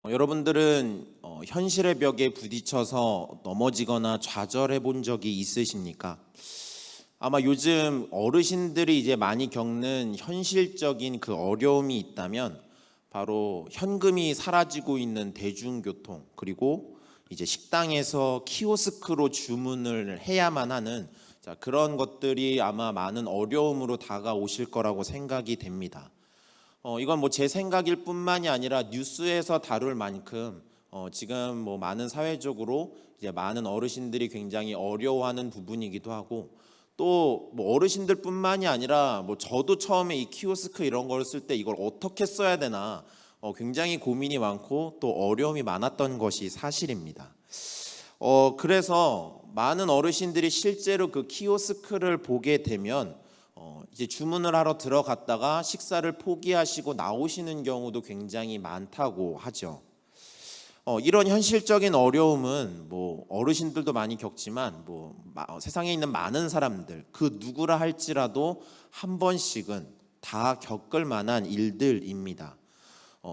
여러분들은 현실의 벽에 부딪혀서 넘어지거나 좌절해 본 적이 있으십니까? 아마 요즘 어르신들이 이제 많이 겪는 현실적인 그 어려움이 있다면 바로 현금이 사라지고 있는 대중교통, 그리고 이제 식당에서 키오스크로 주문을 해야만 하는 그런 것들이 아마 많은 어려움으로 다가오실 거라고 생각이 됩니다. 이건 뭐 제 생각일 뿐만이 아니라 뉴스에서 다룰 만큼 지금 뭐 많은 사회적으로 이제 많은 어르신들이 굉장히 어려워하는 부분이기도 하고, 또 뭐 어르신들뿐만이 아니라 뭐 저도 처음에 이 키오스크 이런 걸 쓸 때 이걸 어떻게 써야 되나 굉장히 고민이 많고 또 어려움이 많았던 것이 사실입니다. 그래서 많은 어르신들이 실제로 그 키오스크를 보게 되면 이제 주문을 하러 들어갔다가 식사를 포기하시고 나오시는 경우도 굉장히 많다고 하죠. 이런 현실적인 어려움은 뭐 어르신들도 많이 겪지만 세상에 있는 많은 사람들 그 누구라 할지라도 한 번씩은 다 겪을 만한 일들입니다.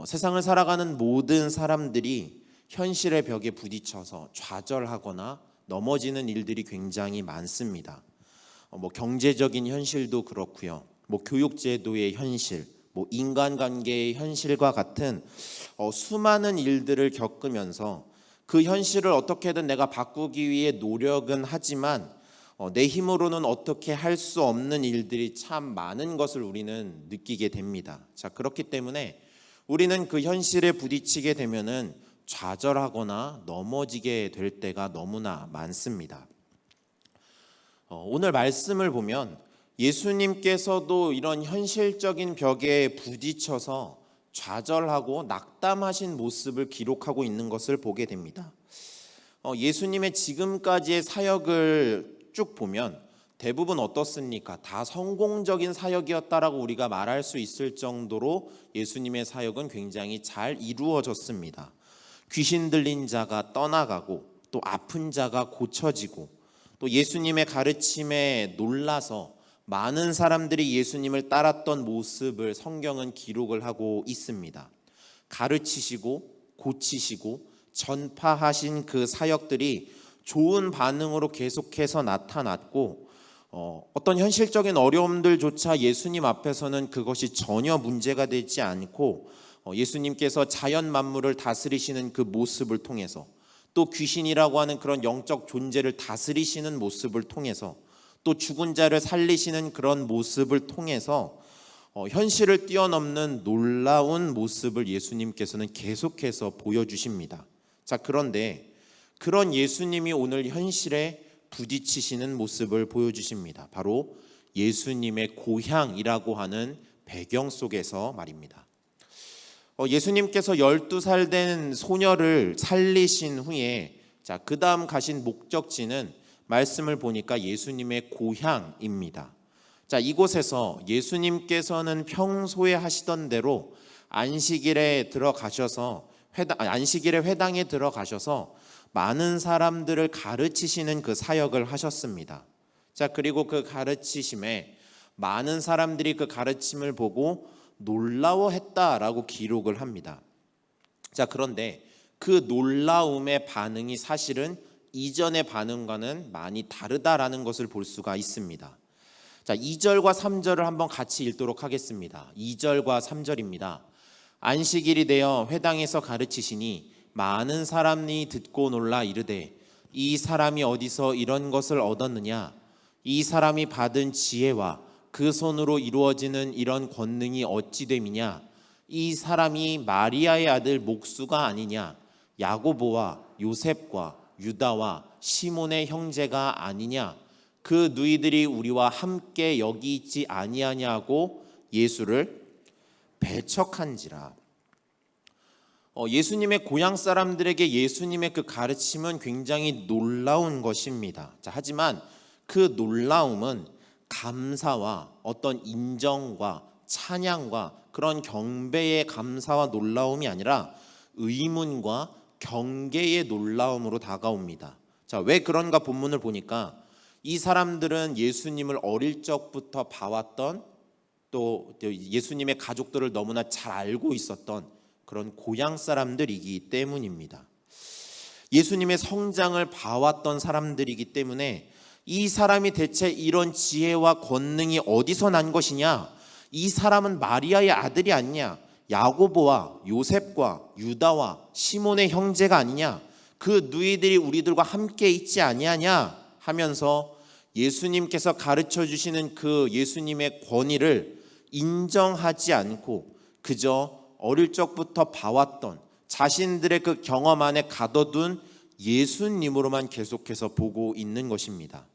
세상을 살아가는 모든 사람들이 현실의 벽에 부딪혀서 좌절하거나 넘어지는 일들이 굉장히 많습니다. 뭐 경제적인 현실도 그렇고요. 뭐 교육제도의 현실, 뭐 인간관계의 현실과 같은 수많은 일들을 겪으면서 그 현실을 어떻게든 내가 바꾸기 위해 노력은 하지만 내 힘으로는 어떻게 할 수 없는 일들이 참 많은 것을 우리는 느끼게 됩니다. 그렇기 때문에 우리는 그 현실에 부딪히게 되면은 좌절하거나 넘어지게 될 때가 너무나 많습니다. 오늘 말씀을 보면 예수님께서도 이런 현실적인 벽에 부딪혀서 좌절하고 낙담하신 모습을 기록하고 있는 것을 보게 됩니다. 예수님의 지금까지의 사역을 쭉 보면 대부분 어떻습니까? 다 성공적인 사역이었다라고 우리가 말할 수 있을 정도로 예수님의 사역은 굉장히 잘 이루어졌습니다. 귀신 들린 자가 떠나가고 또 아픈 자가 고쳐지고 또 예수님의 가르침에 놀라서 많은 사람들이 예수님을 따랐던 모습을 성경은 기록을 하고 있습니다. 가르치시고 고치시고 전파하신 그 사역들이 좋은 반응으로 계속해서 나타났고 어떤 현실적인 어려움들조차 예수님 앞에서는 그것이 전혀 문제가 되지 않고 예수님께서 자연 만물을 다스리시는 그 모습을 통해서 또 귀신이라고 하는 그런 영적 존재를 다스리시는 모습을 통해서 또 죽은 자를 살리시는 그런 모습을 통해서 현실을 뛰어넘는 놀라운 모습을 예수님께서는 계속해서 보여주십니다. 그런데 그런 예수님이 오늘 현실에 부딪히시는 모습을 보여주십니다. 바로 예수님의 고향이라고 하는 배경 속에서 말입니다. 예수님께서 12살 된 소녀를 살리신 후에 그 다음 가신 목적지는 말씀을 보니까 예수님의 고향입니다. 이곳에서 예수님께서는 평소에 하시던 대로 안식일에 회당에 들어가셔서 많은 사람들을 가르치시는 그 사역을 하셨습니다. 그리고 그 가르치심에 많은 사람들이 그 가르침을 보고 놀라워했다라고 기록을 합니다. 그런데 그 놀라움의 반응이 사실은 이전의 반응과는 많이 다르다라는 것을 볼 수가 있습니다. 2절과 3절을 한번 같이 읽도록 하겠습니다. 2절과 3절입니다. 안식일이 되어 회당에서 가르치시니 많은 사람이 듣고 놀라 이르되 이 사람이 어디서 이런 것을 얻었느냐? 이 사람이 받은 지혜와 그 손으로 이루어지는 이런 권능이 어찌 됨이냐? 이 사람이 마리아의 아들 목수가 아니냐? 야고보와 요셉과 유다와 시몬의 형제가 아니냐? 그 누이들이 우리와 함께 여기 있지 아니하냐고 예수를 배척한지라. 예수님의 고향 사람들에게 예수님의 그 가르침은 굉장히 놀라운 것입니다. 하지만 그 놀라움은 감사와 어떤 인정과 찬양과 그런 경배의 감사와 놀라움이 아니라 의문과 경계의 놀라움으로 다가옵니다. 왜 그런가 본문을 보니까 이 사람들은 예수님을 어릴 적부터 봐왔던 또 예수님의 가족들을 너무나 잘 알고 있었던 그런 고향 사람들이기 때문입니다. 예수님의 성장을 봐왔던 사람들이기 때문에 이 사람이 대체 이런 지혜와 권능이 어디서 난 것이냐? 이 사람은 마리아의 아들이 아니냐? 야고보와 요셉과 유다와 시몬의 형제가 아니냐? 그 누이들이 우리들과 함께 있지 아니하냐? 하면서 예수님께서 가르쳐 주시는 그 예수님의 권위를 인정하지 않고 그저 어릴 적부터 봐왔던 자신들의 그 경험 안에 가둬둔 예수님으로만 계속해서 보고 있는 것입니다.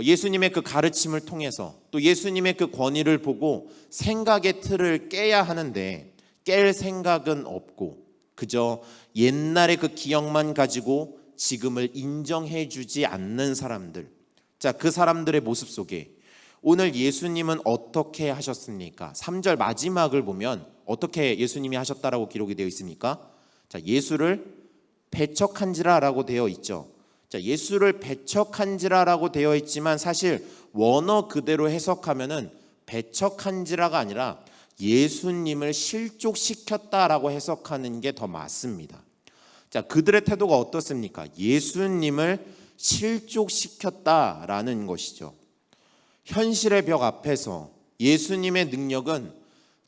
예수님의 그 가르침을 통해서 또 예수님의 그 권위를 보고 생각의 틀을 깨야 하는데 깰 생각은 없고 그저 옛날의 그 기억만 가지고 지금을 인정해 주지 않는 사람들. 자, 그 사람들의 모습 속에 오늘 예수님은 어떻게 하셨습니까? 3절 마지막을 보면 어떻게 예수님이 하셨다라고 기록이 되어 있습니까? 자, 예수를 배척한지라라고 되어 있죠. 자, 예수를 배척한지라라고 되어 있지만 사실 원어 그대로 해석하면은 배척한지라가 아니라 예수님을 실족시켰다라고 해석하는 게 더 맞습니다. 자, 그들의 태도가 어떻습니까? 예수님을 실족시켰다라는 것이죠. 현실의 벽 앞에서 예수님의 능력은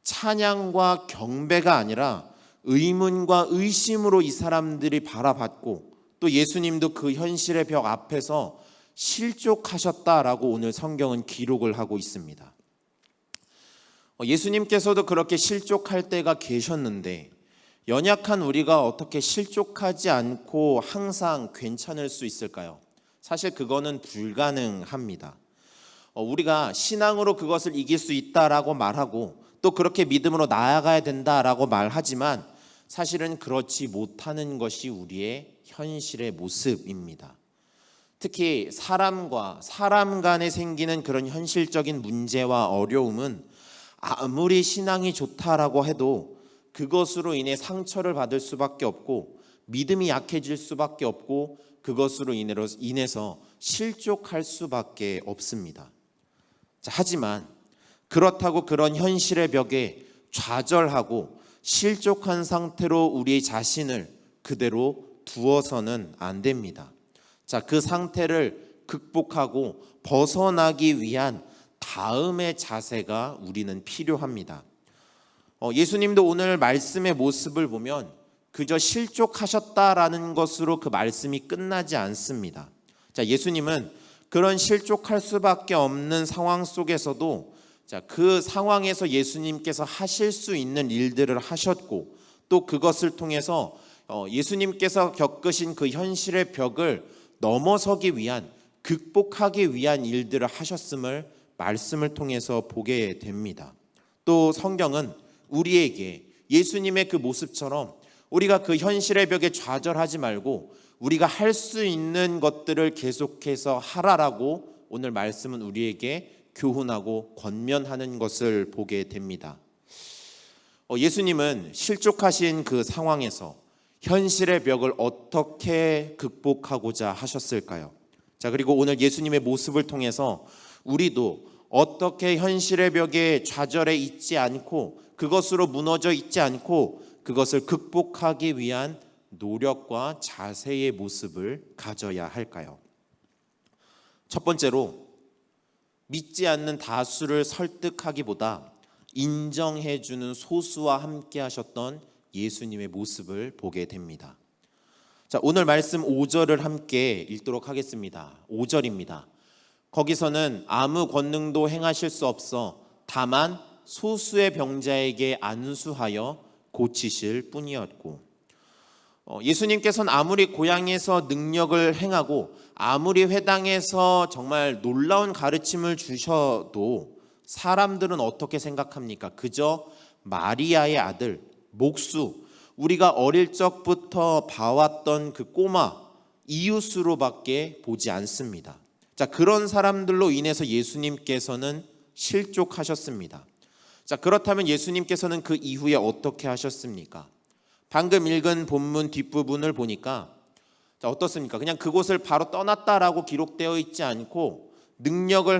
찬양과 경배가 아니라 의문과 의심으로 이 사람들이 바라봤고 또 예수님도 그 현실의 벽 앞에서 실족하셨다라고 오늘 성경은 기록을 하고 있습니다. 예수님께서도 그렇게 실족할 때가 계셨는데 연약한 우리가 어떻게 실족하지 않고 항상 괜찮을 수 있을까요? 사실 그거는 불가능합니다. 우리가 신앙으로 그것을 이길 수 있다라고 말하고 또 그렇게 믿음으로 나아가야 된다라고 말하지만 사실은 그렇지 못하는 것이 우리의 현실의 모습입니다. 특히 사람과 사람 간에 생기는 그런 현실적인 문제와 어려움은 아무리 신앙이 좋다라고 해도 그것으로 인해 상처를 받을 수밖에 없고 믿음이 약해질 수밖에 없고 그것으로 인해서 실족할 수밖에 없습니다. 자, 하지만 그렇다고 그런 현실의 벽에 좌절하고 실족한 상태로 우리 자신을 그대로 두어서는 안 됩니다. 자, 그 상태를 극복하고 벗어나기 위한 다음의 자세가 우리는 필요합니다. 예수님도 오늘 말씀의 모습을 보면 그저 실족하셨다라는 것으로 그 말씀이 끝나지 않습니다. 자, 예수님은 그런 실족할 수밖에 없는 상황 속에서도 자, 그 상황에서 예수님께서 하실 수 있는 일들을 하셨고 또 그것을 통해서 예수님께서 겪으신 그 현실의 벽을 넘어서기 위한 극복하기 위한 일들을 하셨음을 말씀을 통해서 보게 됩니다. 또 성경은 우리에게 예수님의 그 모습처럼 우리가 그 현실의 벽에 좌절하지 말고 우리가 할 수 있는 것들을 계속해서 하라라고 오늘 말씀은 우리에게 교훈하고 권면하는 것을 보게 됩니다. 예수님은 실족하신 그 상황에서 현실의 벽을 어떻게 극복하고자 하셨을까요? 자, 그리고 오늘 예수님의 모습을 통해서 우리도 어떻게 현실의 벽에 좌절해 있지 않고 그것으로 무너져 있지 않고 그것을 극복하기 위한 노력과 자세의 모습을 가져야 할까요? 첫 번째로 믿지 않는 다수를 설득하기보다 인정해주는 소수와 함께 하셨던 예수님의 모습을 보게 됩니다. 자, 오늘 말씀 5절을 함께 읽도록 하겠습니다. 5절입니다. 거기서는 아무 권능도 행하실 수 없어 다만 소수의 병자에게 안수하여 고치실 뿐이었고, 예수님께서는 아무리 고향에서 능력을 행하고 아무리 회당에서 정말 놀라운 가르침을 주셔도 사람들은 어떻게 생각합니까? 그저 마리아의 아들 목수, 우리가 어릴 적부터 봐왔던 그 꼬마 이웃으로밖에 보지 않습니다. 자, 그런 사람들로 인해서 예수님께서는 실족하셨습니다. 자, 그렇다면 예수님께서는 그 이후에 어떻게 하셨습니까? 방금 읽은 본문 뒷부분을 보니까 자, 어떻습니까? 그냥 그곳을 바로 떠났다라고 기록되어 있지 않고 능력을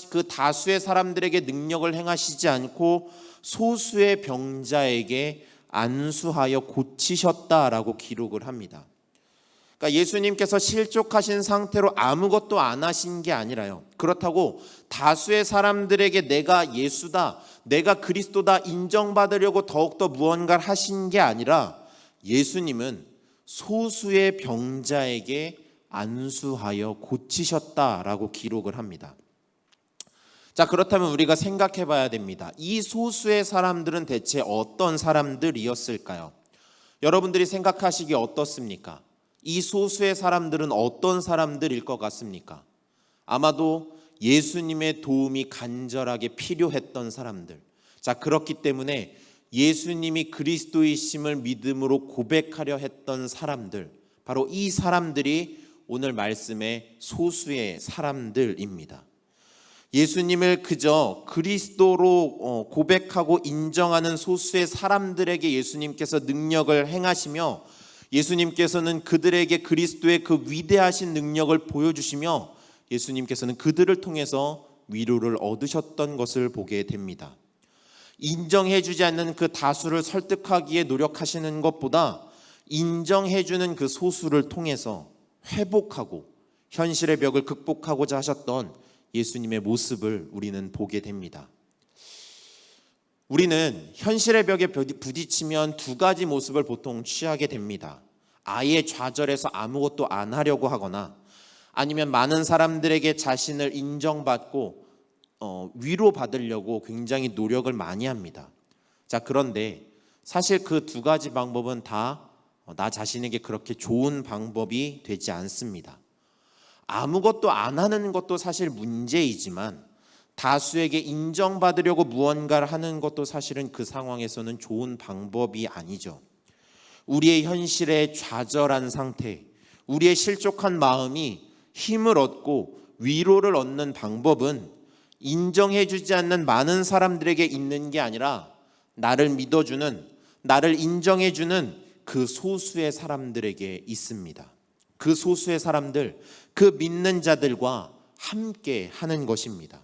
그 다수의 사람들에게 능력을 행하시지 않고 소수의 병자에게 안수하여 고치셨다라고 기록을 합니다. 그러니까 예수님께서 실족하신 상태로 아무것도 안 하신 게 아니라요. 그렇다고 다수의 사람들에게 내가 예수다, 내가 그리스도다 인정받으려고 더욱더 무언가를 하신 게 아니라 예수님은 소수의 병자에게 안수하여 고치셨다라고 기록을 합니다. 자, 그렇다면 우리가 생각해 봐야 됩니다. 이 소수의 사람들은 대체 어떤 사람들이었을까요? 여러분들이 생각하시기에 어떻습니까? 이 소수의 사람들은 어떤 사람들일 것 같습니까? 아마도 예수님의 도움이 간절하게 필요했던 사람들. 자, 그렇기 때문에 예수님이 그리스도이심을 믿음으로 고백하려 했던 사람들, 바로 이 사람들이 오늘 말씀의 소수의 사람들입니다. 예수님을 그저 그리스도로 고백하고 인정하는 소수의 사람들에게 예수님께서 능력을 행하시며 예수님께서는 그들에게 그리스도의 그 위대하신 능력을 보여주시며 예수님께서는 그들을 통해서 위로를 얻으셨던 것을 보게 됩니다. 인정해주지 않는 그 다수를 설득하기에 노력하시는 것보다 인정해주는 그 소수를 통해서 회복하고 현실의 벽을 극복하고자 하셨던 예수님의 모습을 우리는 보게 됩니다. 우리는 현실의 벽에 부딪히면 두 가지 모습을 보통 취하게 됩니다. 아예 좌절해서 아무것도 안 하려고 하거나 아니면 많은 사람들에게 자신을 인정받고 위로받으려고 굉장히 노력을 많이 합니다. 자, 그런데 사실 그 두 가지 방법은 다 나 자신에게 그렇게 좋은 방법이 되지 않습니다. 아무것도 안 하는 것도 사실 문제이지만 다수에게 인정받으려고 무언가를 하는 것도 사실은 그 상황에서는 좋은 방법이 아니죠. 우리의 현실에 좌절한 상태, 우리의 실족한 마음이 힘을 얻고 위로를 얻는 방법은 인정해주지 않는 많은 사람들에게 있는 게 아니라 나를 믿어주는, 나를 인정해주는 그 소수의 사람들에게 있습니다. 그 소수의 사람들, 그 믿는 자들과 함께 하는 것입니다.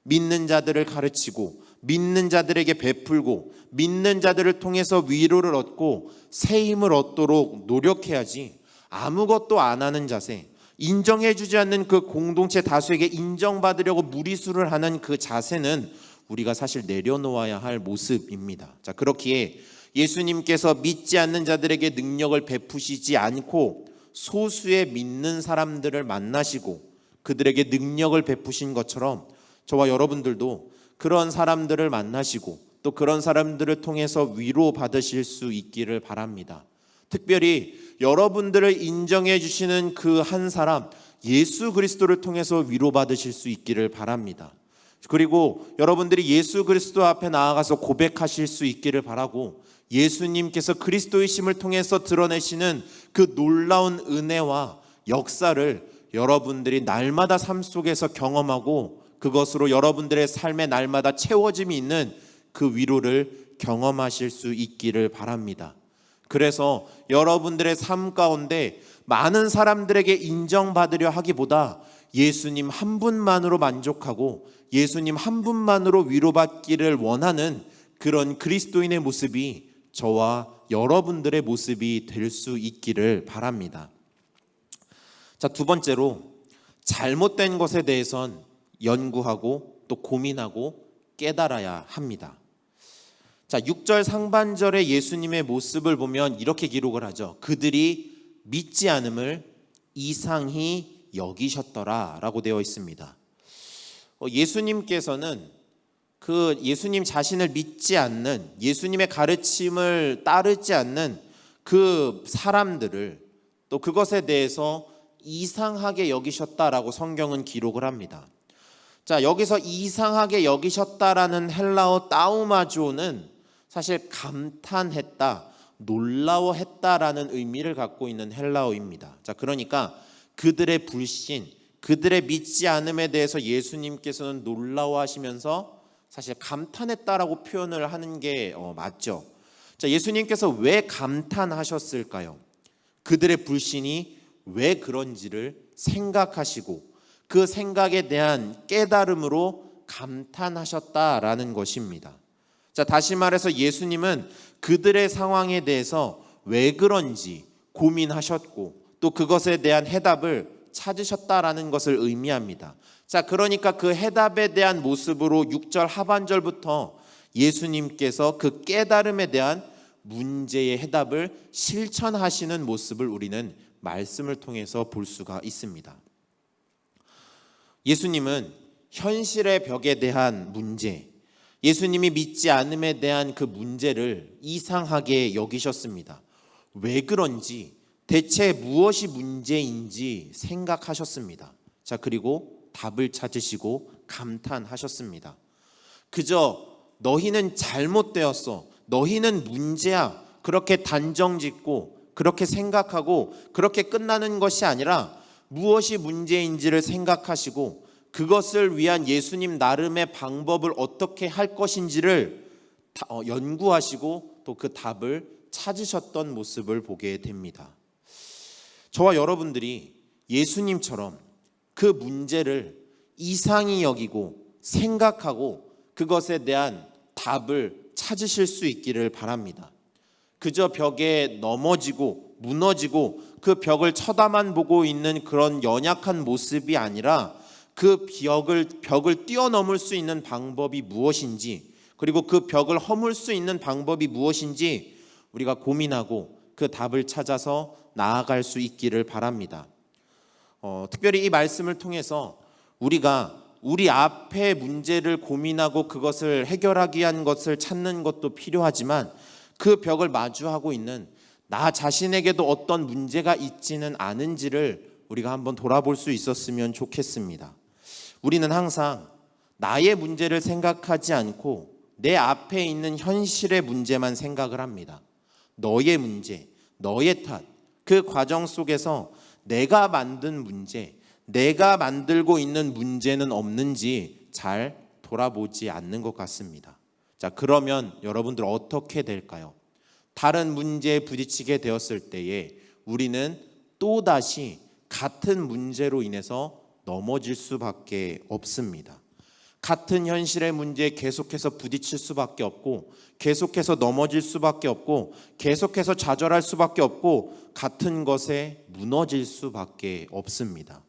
믿는 자들을 가르치고 믿는 자들에게 베풀고 믿는 자들을 통해서 위로를 얻고 새 힘을 얻도록 노력해야지 아무것도 안 하는 자세, 인정해주지 않는 그 공동체 다수에게 인정받으려고 무리수를 하는 그 자세는 우리가 사실 내려놓아야 할 모습입니다. 자, 그렇기에 예수님께서 믿지 않는 자들에게 능력을 베푸시지 않고 소수의 믿는 사람들을 만나시고 그들에게 능력을 베푸신 것처럼 저와 여러분들도 그런 사람들을 만나시고 또 그런 사람들을 통해서 위로받으실 수 있기를 바랍니다. 특별히 여러분들을 인정해 주시는 그 한 사람 예수 그리스도를 통해서 위로받으실 수 있기를 바랍니다. 그리고 여러분들이 예수 그리스도 앞에 나아가서 고백하실 수 있기를 바라고 예수님께서 그리스도이심을 통해서 드러내시는 그 놀라운 은혜와 역사를 여러분들이 날마다 삶 속에서 경험하고 그것으로 여러분들의 삶의 날마다 채워짐이 있는 그 위로를 경험하실 수 있기를 바랍니다. 그래서 여러분들의 삶 가운데 많은 사람들에게 인정받으려 하기보다 예수님 한 분만으로 만족하고 예수님 한 분만으로 위로받기를 원하는 그런 그리스도인의 모습이 저와 여러분들의 모습이 될 수 있기를 바랍니다. 자, 두 번째로 잘못된 것에 대해선 연구하고 또 고민하고 깨달아야 합니다. 자, 6절 상반절의 예수님의 모습을 보면 이렇게 기록을 하죠. 그들이 믿지 않음을 이상히 여기셨더라 라고 되어 있습니다. 예수님께서는 그 예수님 자신을 믿지 않는, 예수님의 가르침을 따르지 않는 그 사람들을 또 그것에 대해서 이상하게 여기셨다라고 성경은 기록을 합니다. 자, 여기서 이상하게 여기셨다라는 헬라어 따우마조는 사실 감탄했다, 놀라워했다라는 의미를 갖고 있는 헬라어입니다. 자, 그러니까 그들의 불신, 그들의 믿지 않음에 대해서 예수님께서는 놀라워하시면서 사실 감탄했다라고 표현을 하는 게 맞죠. 자, 예수님께서 왜 감탄하셨을까요? 그들의 불신이 왜 그런지를 생각하시고 그 생각에 대한 깨달음으로 감탄하셨다라는 것입니다. 자, 다시 말해서 예수님은 그들의 상황에 대해서 왜 그런지 고민하셨고 또 그것에 대한 해답을 찾으셨다라는 것을 의미합니다. 자, 그러니까 그 해답에 대한 모습으로 6절 하반절부터 예수님께서 그 깨달음에 대한 문제의 해답을 실천하시는 모습을 우리는 말씀을 통해서 볼 수가 있습니다. 예수님은 현실의 벽에 대한 문제, 예수님이 믿지 않음에 대한 그 문제를 이상하게 여기셨습니다. 왜 그런지, 대체 무엇이 문제인지 생각하셨습니다. 자, 그리고 답을 찾으시고 감탄하셨습니다. 그저 너희는 잘못되었어, 너희는 문제야, 그렇게 단정짓고 그렇게 생각하고 그렇게 끝나는 것이 아니라 무엇이 문제인지를 생각하시고 그것을 위한 예수님 나름의 방법을 어떻게 할 것인지를 연구하시고 또 그 답을 찾으셨던 모습을 보게 됩니다. 저와 여러분들이 예수님처럼 그 문제를 이상히 여기고 생각하고 그것에 대한 답을 찾으실 수 있기를 바랍니다. 그저 벽에 넘어지고 무너지고 그 벽을 쳐다만 보고 있는 그런 연약한 모습이 아니라 그 벽을 뛰어넘을 수 있는 방법이 무엇인지, 그리고 그 벽을 허물 수 있는 방법이 무엇인지 우리가 고민하고 그 답을 찾아서 나아갈 수 있기를 바랍니다. 특별히 이 말씀을 통해서 우리가 우리 앞에 문제를 고민하고 그것을 해결하기 위한 것을 찾는 것도 필요하지만 그 벽을 마주하고 있는 나 자신에게도 어떤 문제가 있지는 않은지를 우리가 한번 돌아볼 수 있었으면 좋겠습니다. 우리는 항상 나의 문제를 생각하지 않고 내 앞에 있는 현실의 문제만 생각을 합니다. 너의 문제, 너의 탓, 그 과정 속에서 내가 만든 문제, 내가 만들고 있는 문제는 없는지 잘 돌아보지 않는 것 같습니다. 자, 그러면 여러분들 어떻게 될까요? 다른 문제에 부딪히게 되었을 때에 우리는 또다시 같은 문제로 인해서 넘어질 수밖에 없습니다. 같은 현실의 문제에 계속해서 부딪힐 수밖에 없고 계속해서 넘어질 수밖에 없고 계속해서 좌절할 수밖에 없고 같은 것에 무너질 수밖에 없습니다.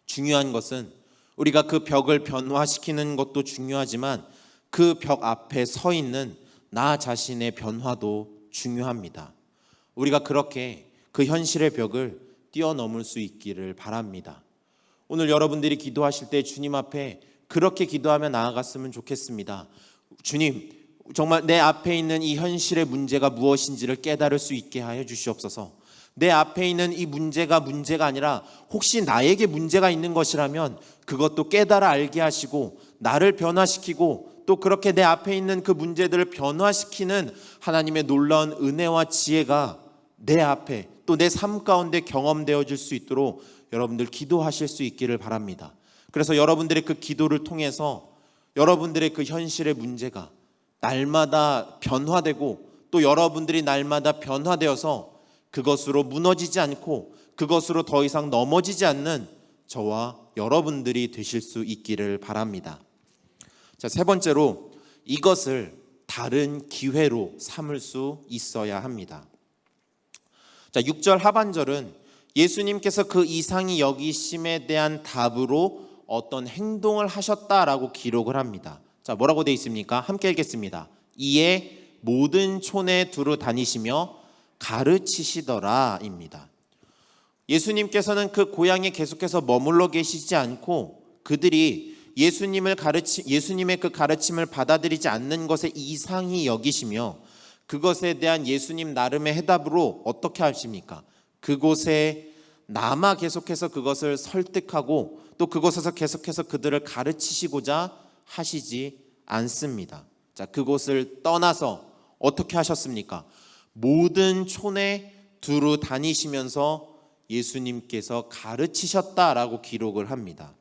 중요한 것은 우리가 그 벽을 변화시키는 것도 중요하지만 그 벽 앞에 서 있는 나 자신의 변화도 중요합니다. 우리가 그렇게 그 현실의 벽을 뛰어넘을 수 있기를 바랍니다. 오늘 여러분들이 기도하실 때 주님 앞에 그렇게 기도하며 나아갔으면 좋겠습니다. 주님, 정말 내 앞에 있는 이 현실의 문제가 무엇인지를 깨달을 수 있게 하여 주시옵소서. 내 앞에 있는 이 문제가 아니라 혹시 나에게 문제가 있는 것이라면 그것도 깨달아 알게 하시고 나를 변화시키고 또 그렇게 내 앞에 있는 그 문제들을 변화시키는 하나님의 놀라운 은혜와 지혜가 내 앞에 또 내 삶 가운데 경험되어질 수 있도록 여러분들 기도하실 수 있기를 바랍니다. 그래서 여러분들의 그 기도를 통해서 여러분들의 그 현실의 문제가 날마다 변화되고 또 여러분들이 날마다 변화되어서 그것으로 무너지지 않고 그것으로 더 이상 넘어지지 않는 저와 여러분들이 되실 수 있기를 바랍니다. 자, 세 번째로 이것을 다른 기회로 삼을 수 있어야 합니다. 자, 6절 하반절은 예수님께서 그 이상히 여기심에 대한 답으로 어떤 행동을 하셨다라고 기록을 합니다. 자, 뭐라고 되어 있습니까? 함께 읽겠습니다. 이에 모든 촌에 두루 다니시며 가르치시더라입니다. 예수님께서는 그 고향에 계속해서 머물러 계시지 않고 그들이 예수님의 그 가르침을 받아들이지 않는 것에 이상히 여기시며 그것에 대한 예수님 나름의 해답으로 어떻게 하십니까? 그곳에 남아 계속해서 그것을 설득하고 또 그곳에서 계속해서 그들을 가르치시고자 하시지 않습니다. 자, 그곳을 떠나서 어떻게 하셨습니까? 모든 촌에 두루 다니시면서 예수님께서 가르치셨다라고 기록을 합니다.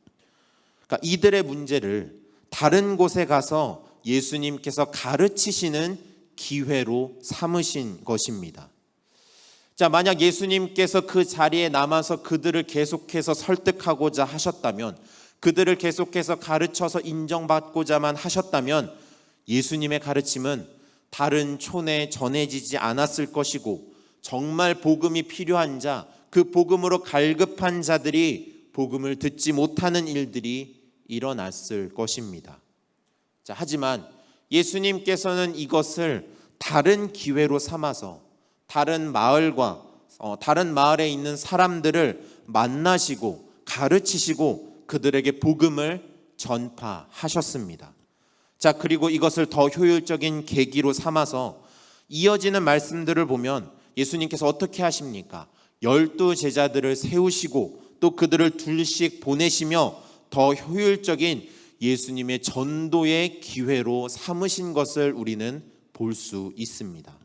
그러니까 이들의 문제를 다른 곳에 가서 예수님께서 가르치시는 기회로 삼으신 것입니다. 자, 만약 예수님께서 그 자리에 남아서 그들을 계속해서 설득하고자 하셨다면, 그들을 계속해서 가르쳐서 인정받고자만 하셨다면 예수님의 가르침은 다른 촌에 전해지지 않았을 것이고 정말 복음이 필요한 자, 그 복음으로 갈급한 자들이 복음을 듣지 못하는 일들이 일어났을 것입니다. 자, 하지만 예수님께서는 이것을 다른 기회로 삼아서 다른 마을에 있는 사람들을 만나시고 가르치시고 그들에게 복음을 전파하셨습니다. 자, 그리고 이것을 더 효율적인 계기로 삼아서 이어지는 말씀들을 보면 예수님께서 어떻게 하십니까? 12 제자들을 세우시고 또 그들을 둘씩 보내시며 더 효율적인 예수님의 전도의 기회로 삼으신 것을 우리는 볼 수 있습니다.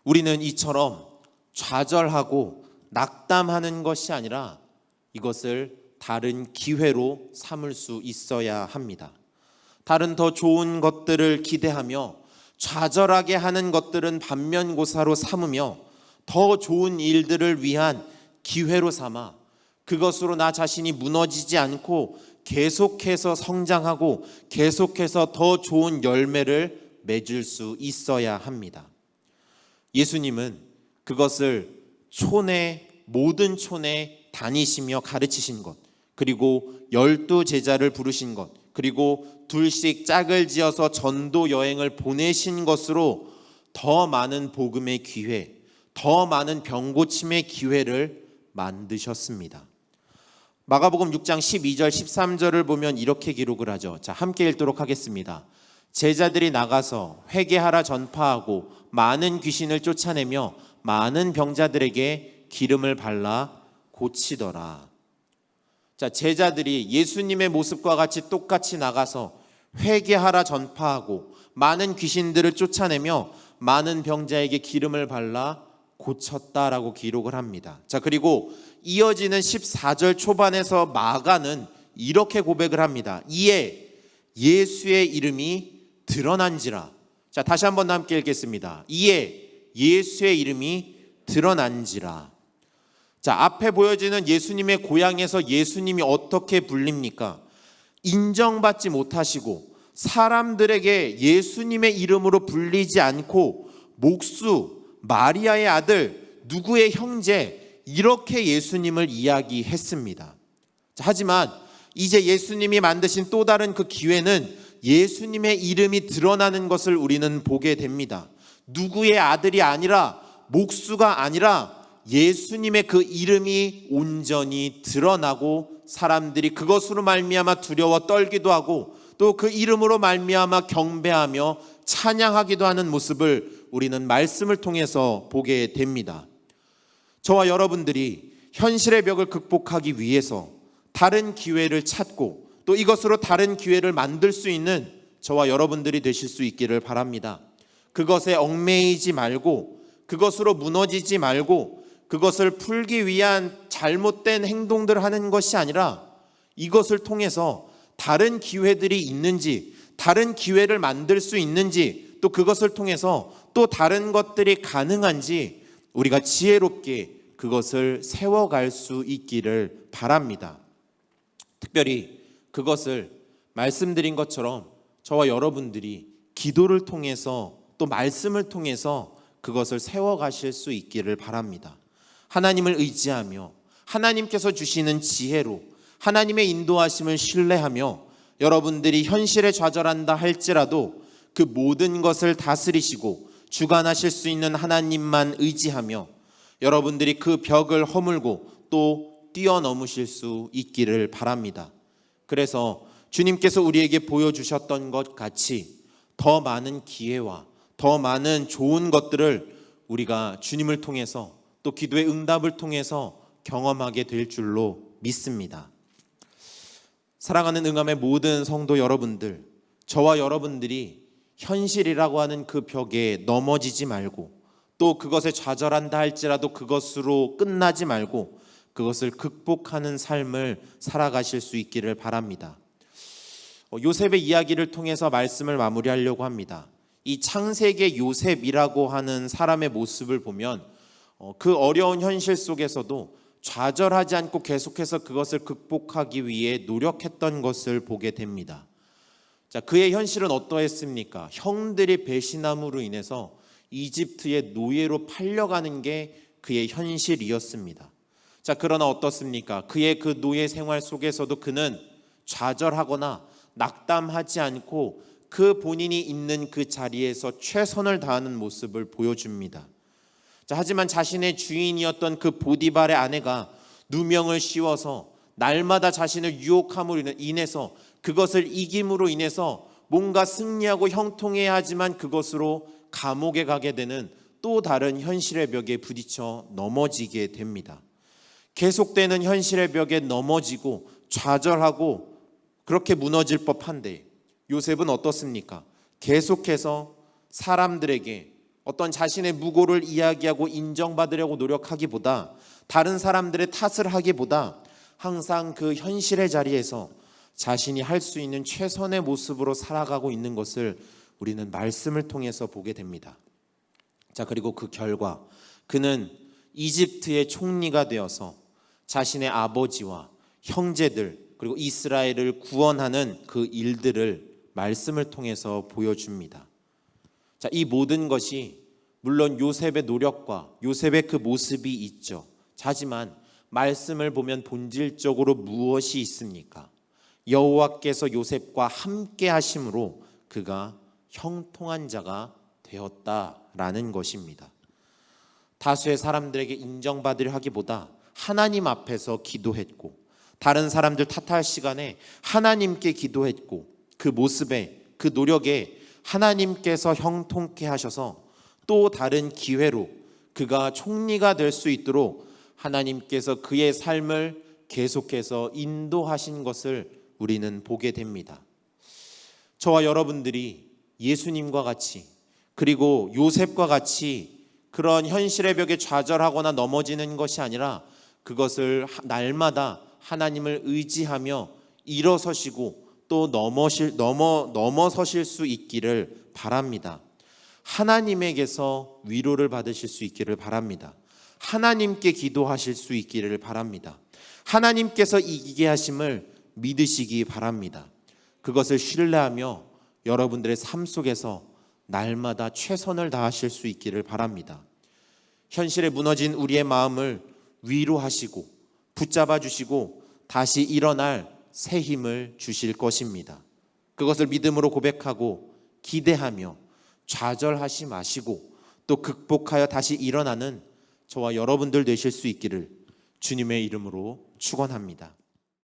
우리는 이처럼 좌절하고 낙담하는 것이 아니라 이것을 다른 기회로 삼을 수 있어야 합니다. 다른 더 좋은 것들을 기대하며 좌절하게 하는 것들은 반면교사로 삼으며 더 좋은 일들을 위한 기회로 삼아 그것으로 나 자신이 무너지지 않고 계속해서 성장하고 계속해서 더 좋은 열매를 맺을 수 있어야 합니다. 예수님은 그것을 모든 촌에 다니시며 가르치신 것, 그리고 12 제자를 부르신 것, 그리고 둘씩 짝을 지어서 전도 여행을 보내신 것으로 더 많은 복음의 기회, 더 많은 병고침의 기회를 만드셨습니다. 마가복음 6장 12절 13절을 보면 이렇게 기록을 하죠. 자, 함께 읽도록 하겠습니다. 제자들이 나가서 회개하라 전파하고 많은 귀신을 쫓아내며 많은 병자들에게 기름을 발라 고치더라. 자, 제자들이 예수님의 모습과 같이 똑같이 나가서 회개하라 전파하고 많은 귀신들을 쫓아내며 많은 병자에게 기름을 발라 고쳤다라고 기록을 합니다. 자, 그리고 이어지는 14절 초반에서 마가는 이렇게 고백을 합니다. 이에 예수의 이름이 드러난지라. 자, 다시 한번 함께 읽겠습니다. 이에 예수의 이름이 드러난지라. 자, 앞에 보여지는 예수님의 고향에서 예수님이 어떻게 불립니까? 인정받지 못하시고 사람들에게 예수님의 이름으로 불리지 않고 목수, 마리아의 아들, 누구의 형제, 이렇게 예수님을 이야기했습니다. 자, 하지만 이제 예수님이 만드신 또 다른 그 기회는 예수님의 이름이 드러나는 것을 우리는 보게 됩니다. 누구의 아들이 아니라, 목수가 아니라 예수님의 그 이름이 온전히 드러나고 사람들이 그것으로 말미암아 두려워 떨기도 하고 또 그 이름으로 말미암아 경배하며 찬양하기도 하는 모습을 우리는 말씀을 통해서 보게 됩니다. 저와 여러분들이 현실의 벽을 극복하기 위해서 다른 기회를 찾고 또 이것으로 다른 기회를 만들 수 있는 저와 여러분들이 되실 수 있기를 바랍니다. 그것에 얽매이지 말고 그것으로 무너지지 말고 그것을 풀기 위한 잘못된 행동들을 하는 것이 아니라 이것을 통해서 다른 기회들이 있는지, 다른 기회를 만들 수 있는지, 또 그것을 통해서 또 다른 것들이 가능한지 우리가 지혜롭게 그것을 세워갈 수 있기를 바랍니다. 특별히 그것을 말씀드린 것처럼 저와 여러분들이 기도를 통해서 또 말씀을 통해서 그것을 세워가실 수 있기를 바랍니다. 하나님을 의지하며 하나님께서 주시는 지혜로 하나님의 인도하심을 신뢰하며 여러분들이 현실에 좌절한다 할지라도 그 모든 것을 다스리시고 주관하실 수 있는 하나님만 의지하며 여러분들이 그 벽을 허물고 또 뛰어넘으실 수 있기를 바랍니다. 그래서 주님께서 우리에게 보여주셨던 것 같이 더 많은 기회와 더 많은 좋은 것들을 우리가 주님을 통해서 또 기도의 응답을 통해서 경험하게 될 줄로 믿습니다. 사랑하는 응암의 모든 성도 여러분들, 저와 여러분들이 현실이라고 하는 그 벽에 넘어지지 말고 또 그것에 좌절한다 할지라도 그것으로 끝나지 말고 그것을 극복하는 삶을 살아가실 수 있기를 바랍니다. 요셉의 이야기를 통해서 말씀을 마무리하려고 합니다. 이 창세기의 요셉이라고 하는 사람의 모습을 보면 그 어려운 현실 속에서도 좌절하지 않고 계속해서 그것을 극복하기 위해 노력했던 것을 보게 됩니다. 자, 그의 현실은 어떠했습니까? 형들이 배신함으로 인해서 이집트의 노예로 팔려가는 게 그의 현실이었습니다. 자, 그러나 어떻습니까? 그의 그 노예 생활 속에서도 그는 좌절하거나 낙담하지 않고 그 본인이 있는 그 자리에서 최선을 다하는 모습을 보여줍니다. 자, 하지만 자신의 주인이었던 그 보디발의 아내가 누명을 씌워서 날마다 자신을 유혹함으로 인해서 그것을 이김으로 인해서 뭔가 승리하고 형통해야 하지만 그것으로 감옥에 가게 되는 또 다른 현실의 벽에 부딪혀 넘어지게 됩니다. 계속되는 현실의 벽에 넘어지고 좌절하고 그렇게 무너질 법한데 요셉은 어떻습니까? 계속해서 사람들에게 어떤 자신의 무고를 이야기하고 인정받으려고 노력하기보다 다른 사람들의 탓을 하기보다 항상 그 현실의 자리에서 자신이 할 수 있는 최선의 모습으로 살아가고 있는 것을 우리는 말씀을 통해서 보게 됩니다. 자, 그리고 그 결과 그는 이집트의 총리가 되어서 자신의 아버지와 형제들 그리고 이스라엘을 구원하는 그 일들을 말씀을 통해서 보여줍니다. 자, 이 모든 것이 물론 요셉의 노력과 요셉의 그 모습이 있죠. 하지만 말씀을 보면 본질적으로 무엇이 있습니까? 여호와께서 요셉과 함께 하심으로 그가 형통한 자가 되었다라는 것입니다. 다수의 사람들에게 인정받으려 하기보다 하나님 앞에서 기도했고 다른 사람들 탓할 시간에 하나님께 기도했고 그 모습에 그 노력에 하나님께서 형통케 하셔서 또 다른 기회로 그가 총리가 될 수 있도록 하나님께서 그의 삶을 계속해서 인도하신 것을 우리는 보게 됩니다. 저와 여러분들이 예수님과 같이 그리고 요셉과 같이 그런 현실의 벽에 좌절하거나 넘어지는 것이 아니라 그것을 날마다 하나님을 의지하며 일어서시고 또 넘어서실 수 있기를 바랍니다. 하나님에게서 위로를 받으실 수 있기를 바랍니다. 하나님께 기도하실 수 있기를 바랍니다. 하나님께서 이기게 하심을 믿으시기 바랍니다. 그것을 신뢰하며 여러분들의 삶 속에서 날마다 최선을 다하실 수 있기를 바랍니다. 현실에 무너진 우리의 마음을 위로하시고 붙잡아 주시고 다시 일어날 새 힘을 주실 것입니다. 그것을 믿음으로 고백하고 기대하며 좌절하지 마시고 또 극복하여 다시 일어나는 저와 여러분들 되실 수 있기를 주님의 이름으로 축원합니다.